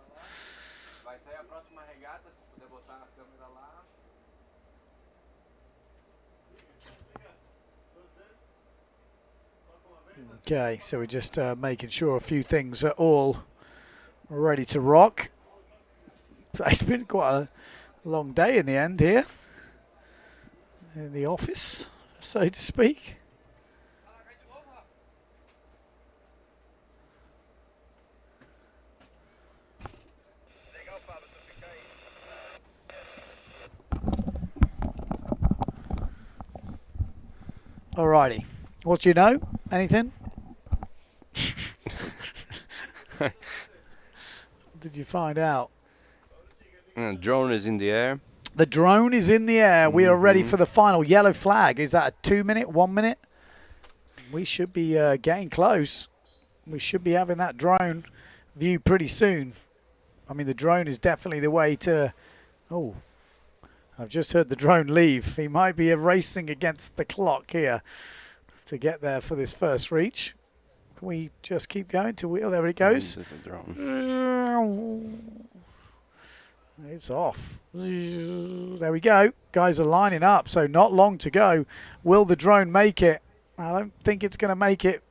Okay, so we're just making sure a few things are all ready to rock. It's been quite a long day in the end here in the office, so to speak. Alrighty, what do you know? Anything? Did you find out? Drone is in the air. The drone is in the air. We are ready for the final yellow flag. Is that a 2 minute, 1 minute? We should be getting close. We should be having that drone view pretty soon. I mean, the drone is definitely the way to... Oh, I've just heard the drone leave. He might be racing against the clock here to get there for this first reach. Can we just keep going till we... Oh, there it goes. This is a drone. It's off. There we go. Guys are lining up, so not long to go. Will the drone make it? I don't think it's going to make it.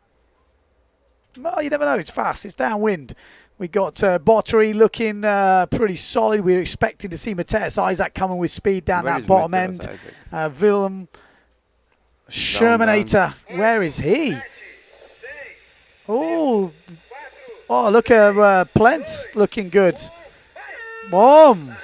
Well, you never know. It's fast. It's downwind. We got Bottery looking pretty solid. We're expecting to see Matthias Isaac coming with speed down Where that is bottom Matthias end. Willem Shermanator. Where is he? Oh, look at Plents looking good. Boom.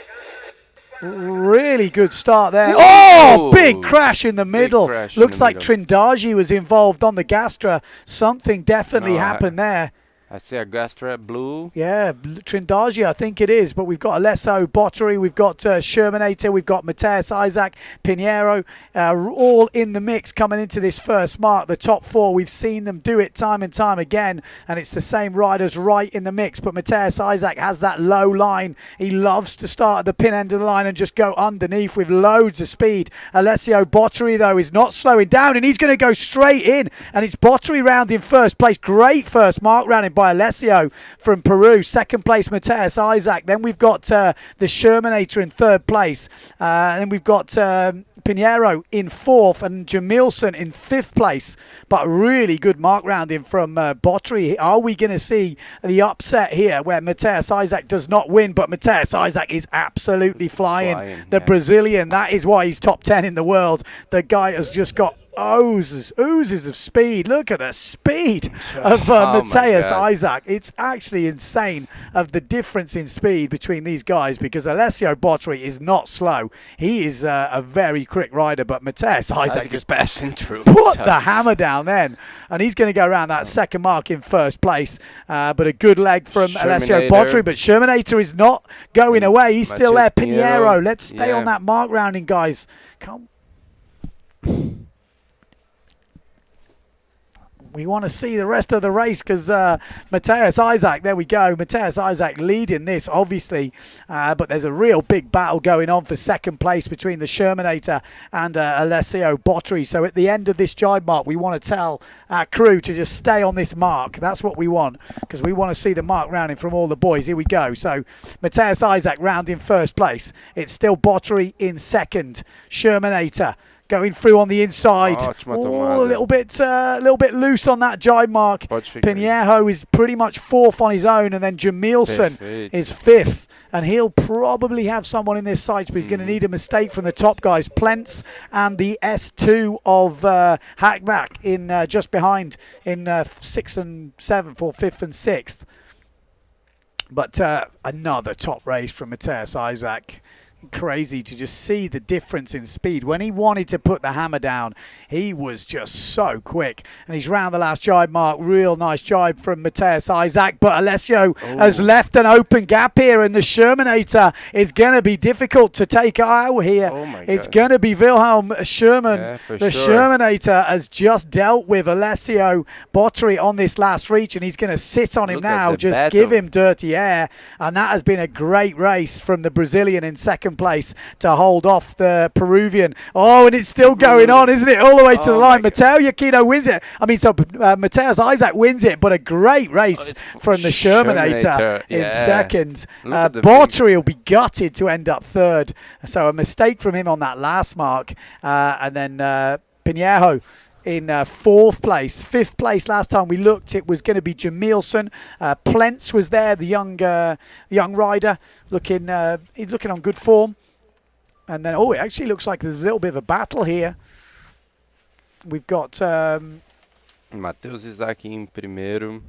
Really good start there. Oh, big crash in the middle. Looks like Trindaji was involved on the Gastra. Something definitely happened there. I see a Gastra blue. Yeah, Trindaji, I think it is. But we've got Alesso, Bottery, we've got Shermanator, we've got Matthias Isaac, Pinheiro, all in the mix coming into this first mark. The top four, we've seen them do it time and time again, and it's the same riders right in the mix. But Matthias Isaac has that low line. He loves to start at the pin end of the line and just go underneath with loads of speed. Alessio Bottery, though, is not slowing down, and he's going to go straight in. And it's Bottery round in first place. Great first mark rounding by Alessio from Peru. Second place, Matthias Isaac. Then we've got the Shermanator in third place. Then we've got Pinheiro in fourth and Jamilson in fifth place. But really good mark rounding from Bottery. Are we going to see the upset here where Matthias Isaac does not win, but Matthias Isaac is absolutely flying. The Brazilian, that is why he's top 10 in the world. The guy has just got oozes of speed. Look at the speed of Matthias Isaac. It's actually insane of the difference in speed between these guys, because Alessio Bottery is not slow. He is a very quick rider, but Matthias Isaac is passing through. Put the hammer down then, and he's going to go around that second mark in first place. But a good leg from Alessio Bottery, but Shermanator is not going away. He's still there. Pinheiro, let's stay on that mark rounding, guys. Come. We want to see the rest of the race because Matthias Isaac, there we go. Matthias Isaac leading this, obviously. But there's a real big battle going on for second place between the Shermanator and Alessio Botteri. So at the end of this jibe mark, we want to tell our crew to just stay on this mark. That's what we want because we want to see the mark rounding from all the boys. Here we go. So Matthias Isaac rounding first place. It's still Botteri in second. Shermanator going through on the inside. A little bit loose on that jibe mark. Pinheiro is pretty much fourth on his own, and then Jamilson is fifth. And he'll probably have someone in this side, but he's going to need a mistake from the top guys. Plentz and the S2 of Hackback in just behind in 6th and 7th, or 5th and 6th. But another top race from Matthias Isaac. Crazy to just see the difference in speed. When he wanted to put the hammer down, he was just so quick. And he's round the last jibe mark. Real nice jibe from Matthias Isaac. But Alessio has left an open gap here, and the Shermanator is going to be difficult to take out here. It's going to be Wilhelm Sherman. The Shermanator has just dealt with Alessio Botteri on this last reach, and he's going to sit on him now. Just give him dirty air. And that has been a great race from the Brazilian in second place to hold off the Peruvian. And it's still going on, isn't it? All the way to the line. Matteo Giacchino wins it. Matthias Isaac wins it, but a great race from the Shermanator in second. Botteri will be gutted to end up third. So a mistake from him on that last mark. And then Pinheiro in fourth place. Fifth place last time we looked, it was going to be Jamilson. Plentz was there, the young rider, looking on good form. And then, it actually looks like there's a little bit of a battle here. We've got Matheus Isaac in primeiro,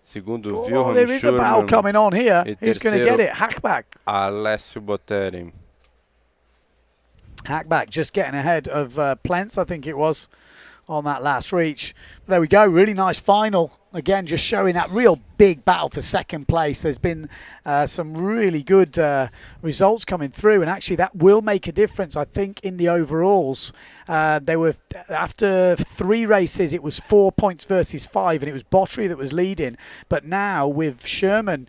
segundo Wilhelm there is a battle coming on here. Who's going to get it? Hackback. Alessio Botteri. Hackback just getting ahead of Plentz, I think it was, on that last reach. There we go, really nice final. Again, just showing that real big battle for second place. There's been some really good results coming through, and actually that will make a difference, I think, in the overalls. They were, after 3 races, it was 4 points versus 5, and it was Botteri that was leading. But now with Sherman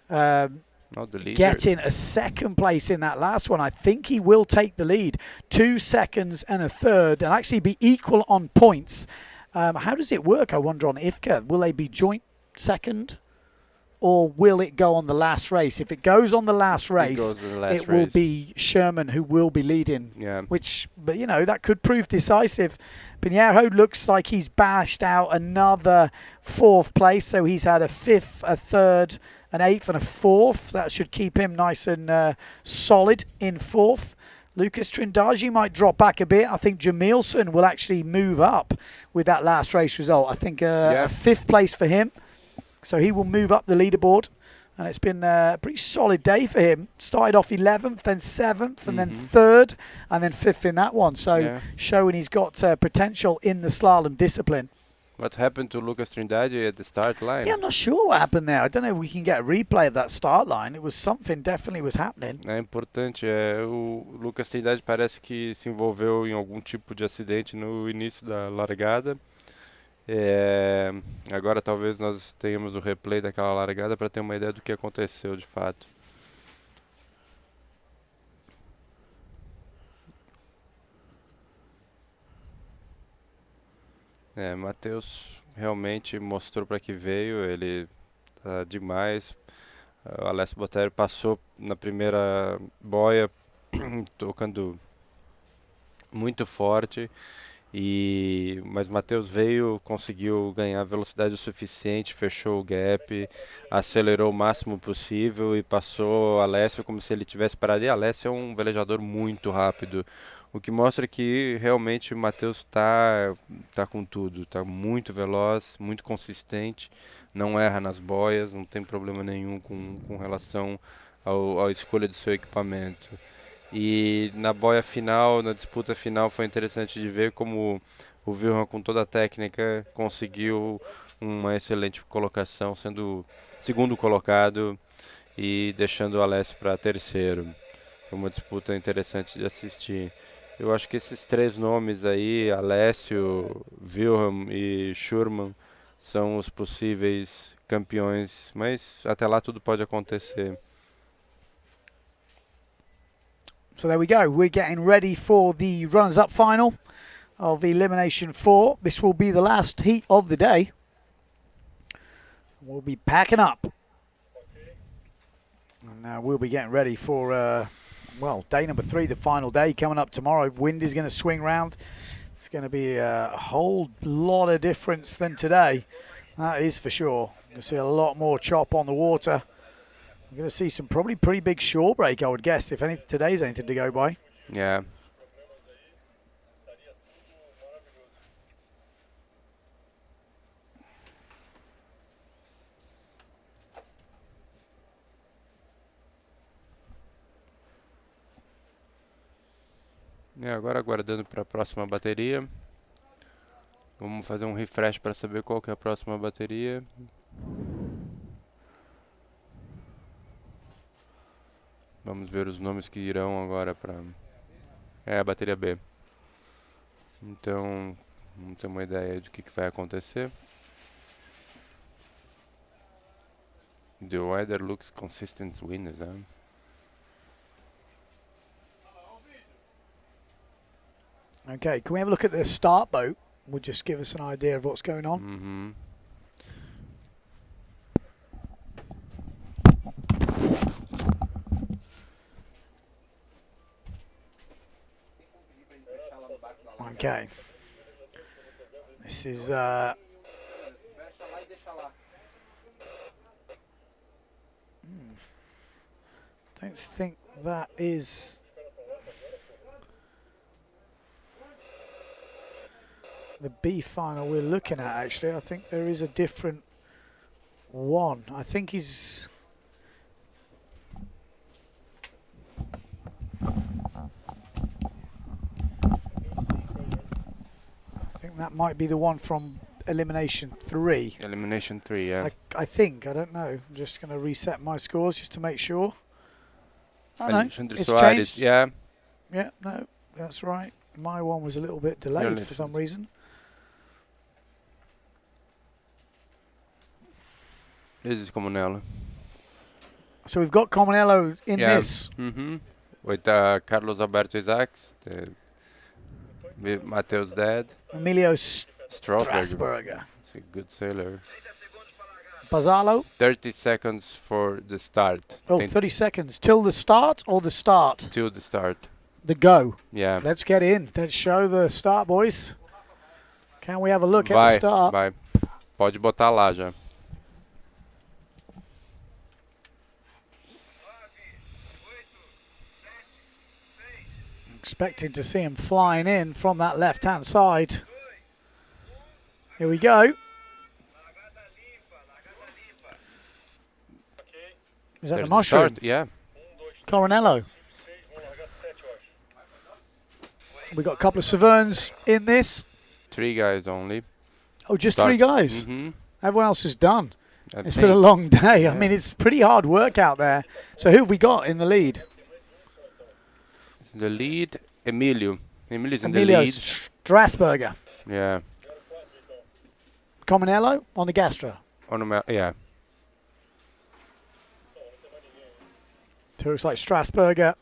getting a second place in that last one, I think he will take the lead. 2 seconds and a third, and actually be equal on points. How does it work, I wonder, on Ifca? Will they be joint second, or will it go on the last race? If it goes on the last race, it will be Sherman who will be leading. But that could prove decisive. Pinheiro looks like he's bashed out another 4th place, so he's had a 5th, a 3rd, an 8th and a 4th. That should keep him nice and solid in 4th. Lucas Trindade might drop back a bit. I think Jamilson will actually move up with that last race result. I think a 5th place for him. So he will move up the leaderboard. And it's been a pretty solid day for him. Started off 11th, then 7th, and then 3rd, and then 5th in that one. So showing he's got potential in the slalom discipline. What happened to Lucas Trindade at the start line? Yeah, I'm not sure what happened there. I don't know if we can get a replay of that start line. It was something definitely was happening. É importante. O Lucas Trindade parece que se envolveu em algum tipo de acidente no início da largada. Agora talvez nós tenhamos o replay daquela largada para ter uma ideia do que aconteceu de fato. Matheus realmente mostrou para que veio, ele tá demais. O Alessio Botteri passou na primeira boia tocando muito forte, mas Matheus veio, conseguiu ganhar velocidade o suficiente, fechou o gap, acelerou o máximo possível e passou o Alessio como se ele tivesse parado. E Alessio é um velejador muito rápido. O que mostra que realmente o Matheus tá com tudo, tá muito veloz, muito consistente, não erra nas boias, não tem problema nenhum com relação à escolha do seu equipamento. E na boia final, na disputa final, foi interessante de ver como o Wilhelm, com toda a técnica, conseguiu uma excelente colocação, sendo segundo colocado e deixando o Alessio para terceiro. Foi uma disputa interessante de assistir. Eu acho que esses 3 nomes aí, Alessio, Wilhelm e Schurman, são os possíveis campeões, mas até lá tudo pode acontecer. So there we go. We're getting ready for the runners-up final of Elimination 4. This will be the last heat of the day. We'll be packing up. And we'll be getting ready for, well, day number 3, the final day, coming up tomorrow. Wind is going to swing round. It's going to be a whole lot of difference than today. That is for sure. You'll see a lot more chop on the water. We're going to see some probably pretty big shore break, I would guess, if today's anything to go by. Yeah. Agora aguardando para a próxima bateria. Vamos fazer um refresh para saber qual que é a próxima bateria. Vamos ver os nomes que irão agora para... É a bateria B. Então, vamos ter uma ideia de que vai acontecer. The weather looks consistent winds, né? Okay, can we have a look at the start boat? Will just give us an idea of what's going on. Mm-hmm. Okay. This is don't think that is the B final we're looking at, actually. I think there is a different one. I think he's... I think that might be the one from Elimination 3. Elimination 3, yeah. I think. I don't know. I'm just going to reset my scores just to make sure. Oh, no. It's changed. Yeah. Yeah, no, that's right. My one was a little bit delayed for some reason. This is Comunello. So we've got Comunello in this. Mm-hmm. With Carlos Alberto Isaacs, Mateus Dad. Emilio Strasberger. He's a good sailor. Bazzalo. 30 seconds for the start. Oh, 30 seconds. Till the start or the start? Till the start. The go. Yeah. Let's get in. Let's show the start, boys. Can we have a look at the start? Vai. Pode botar lá já. Expecting to see him flying in from that left-hand side. Here we go. Is that the mushroom? Start, yeah. Coronello. We got a couple of Severns in this. 3 guys only. Oh, just 3 guys. Mm-hmm. Everyone else is done. It's been a long day. Yeah. I mean, it's pretty hard work out there. So who have we got in the lead? The lead, Emilio. Emilio's in the lead. Strasberger. Yeah. Comunello on the Gastra. Yeah. So looks like Strasberger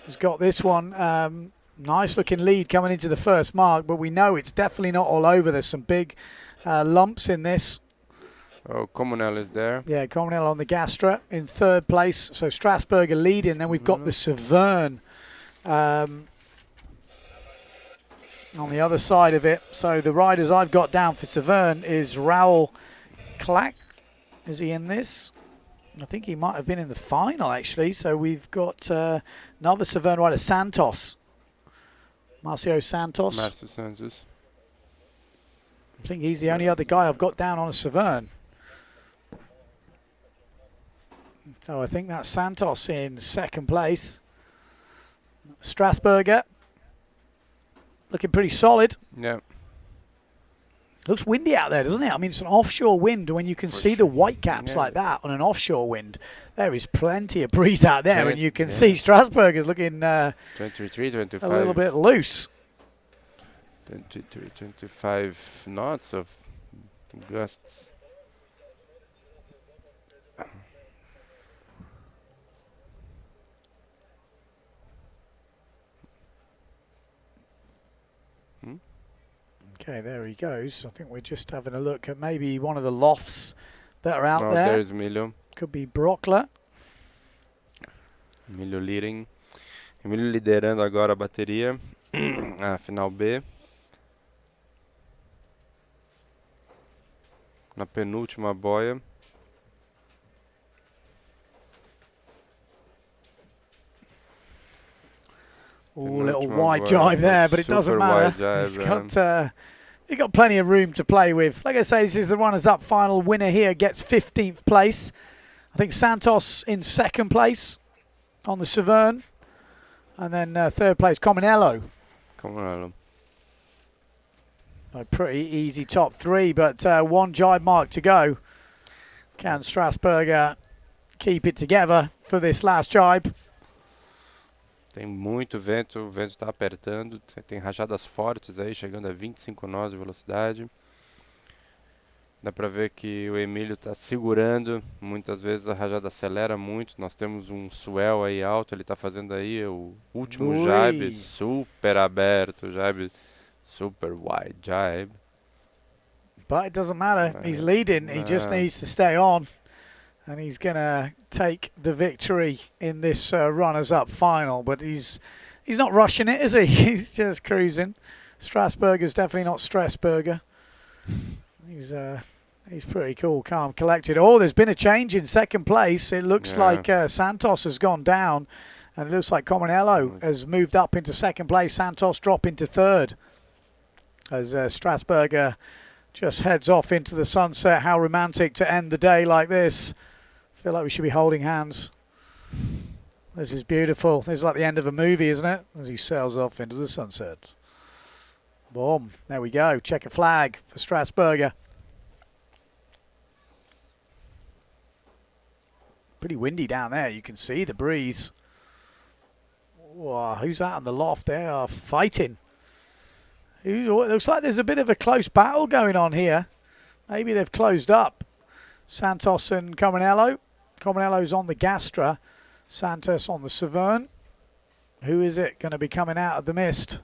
has got this one. Nice looking lead coming into the first mark, but we know it's definitely not all over. There's some big lumps in this. Oh, Comunello is there. Yeah, Comunello on the Gastra in 3rd place. So Strasberger leading. Then we've got the Severn on the other side of it. So the riders I've got down for Severn is Raul Clack. Is he in this? I think he might have been in the final, actually. So we've got another Severn rider, Santos. Marcio Santos. Marcio Santos. I think he's the only other guy I've got down on a Severn. So I think that's Santos in 2nd place. Strasberger. Looking pretty solid. Yeah. Looks windy out there, doesn't it? I mean, it's an offshore wind. When you can see the white caps like that on an offshore wind, there is plenty of breeze out there, and you can see Strasberger's looking 23, 25. a little bit loose. 23, 25 knots of Gusts. Okay, there he goes. I think we're just having a look at maybe one of the lofts that are out there. There's Emilio. Could be Brockler. Emilio leading. Emilio liderando agora a bateria. A final B. Na penúltima boia. Ooh, little wide jibe there, but it doesn't matter. Jibe, He's got plenty of room to play with. Like I say, this is the runners-up final. Winner here gets 15th place. I think Santos in second place on the Severn. And then third place, Cominello. A pretty easy top three, but one jibe mark to go. Can Strasburger keep it together for this last jibe? Tem muito vento, o vento está apertando, tem rajadas fortes aí, chegando a 25 nós de velocidade. Dá para ver que o Emílio está segurando, muitas vezes a rajada acelera muito. Nós temos um swell aí alto, ele está fazendo aí o último jibe super aberto, jibe super wide jibe. But it doesn't matter, he's leading, he just needs to stay on. And he's going to take the victory in this runners-up final. But he's not rushing it, is he? He's just cruising. Strasburger's definitely not Strasburger. He's pretty cool, calm, collected. Oh, there's been a change in second place. It looks like Santos has gone down. And it looks like Cominello has moved up into second place. Santos drop into third. As Strasburger just heads off into the sunset. How romantic to end the day like this. I feel like we should be holding hands. This is beautiful. This is like the end of a movie, isn't it? As he sails off into the sunset. Boom. There we go. Checker flag for Strasburger. Pretty windy down there. You can see the breeze. Whoa, who's out on the loft? They are fighting. It looks like there's a bit of a close battle going on here. Maybe they've closed up. Santos and Cominello. Cominello's on the Gastra. Santos on the Severn. Who is it going to be coming out of the mist?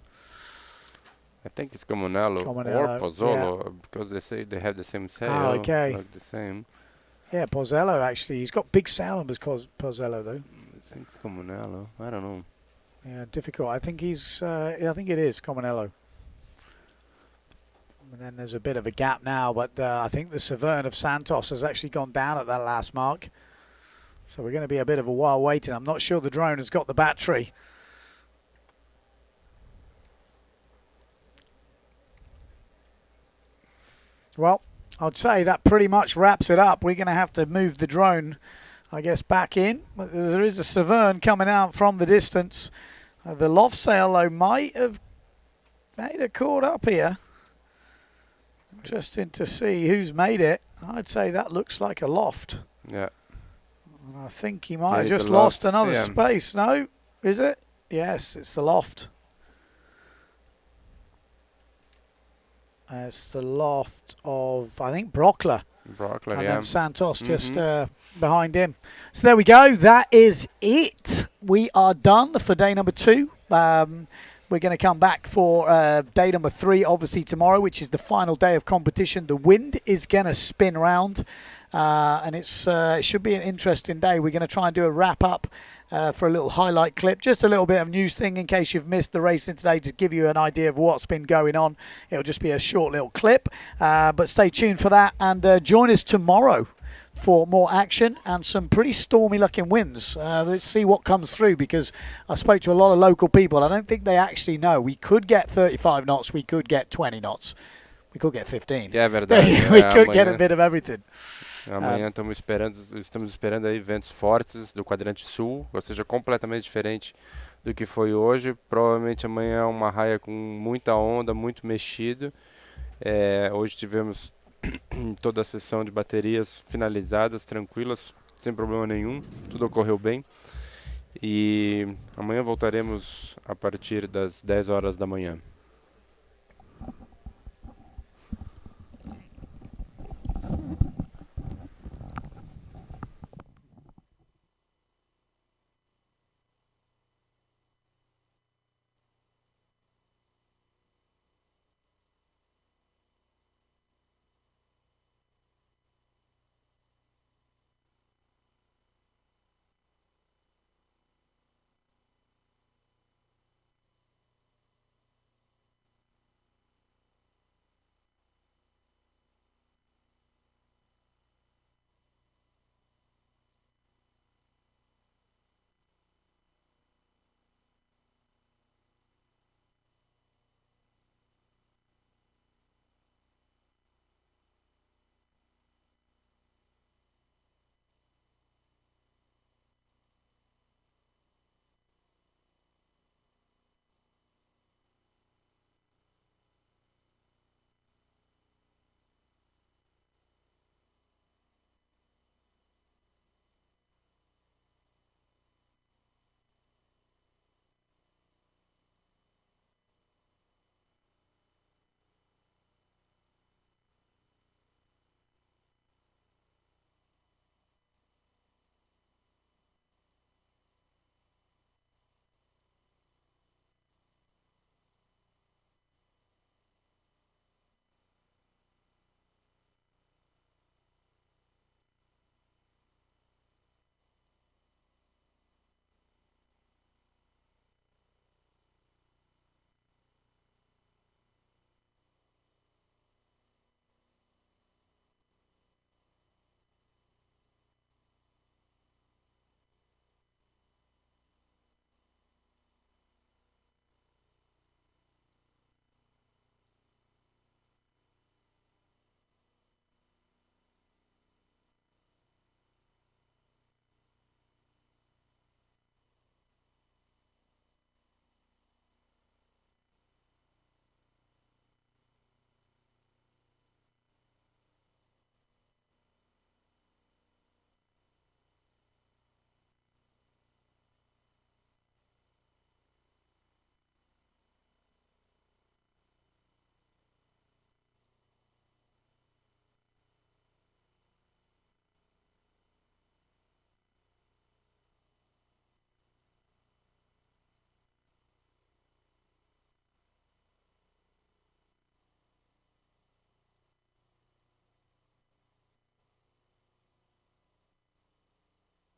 I think it's Cominello or Pozzolo, because they say they have the same sail. Oh, okay. Like the same. Yeah, Pozzello actually. He's got big sail numbers, Pozzello though. I think it's Cominello. I don't know. Yeah, difficult. I think he's. I think it is Cominello. And then there's a bit of a gap now, but I think the Severn of Santos has actually gone down at that last mark. So we're going to be a bit of a while waiting. I'm not sure the drone has got the battery. Well, I'd say that pretty much wraps it up. We're going to have to move the drone, I guess, back in. But there is a Severn coming out from the distance. The loft sail, though, might have made a caught up here. Interesting to see who's made it. I'd say that looks like a loft. Yeah. I think he might have just lost another space. No? Is it? Yes, it's the loft. It's the loft of, I think, Brockler. And then Santos just behind him. So there we go. That is it. We are done for day number 2. We're going to come back for day number 3, obviously, tomorrow, which is the final day of competition. The wind is going to spin round, and it should be an interesting day. We're going to try and do a wrap-up for a little highlight clip, just a little bit of news thing in case you've missed the racing today to give you an idea of what's been going on. It'll just be a short little clip, but stay tuned for that, and join us tomorrow for more action and some pretty stormy looking winds. Let's see what comes through, because I spoke to a lot of local people. I don't think they actually know. We could get 35 knots, we could get 20 knots, we could get 15. É verdade. We could get a bit of everything. Amanhã estamos esperando aí ventos fortes do quadrante sul, ou seja, completamente diferente do que foi hoje. Provavelmente amanhã é uma raia com muita onda, muito mexido. Hoje tivemos toda a sessão de baterias finalizadas, tranquilas, sem problema nenhum, tudo ocorreu bem. E amanhã voltaremos a partir das 10 horas da manhã.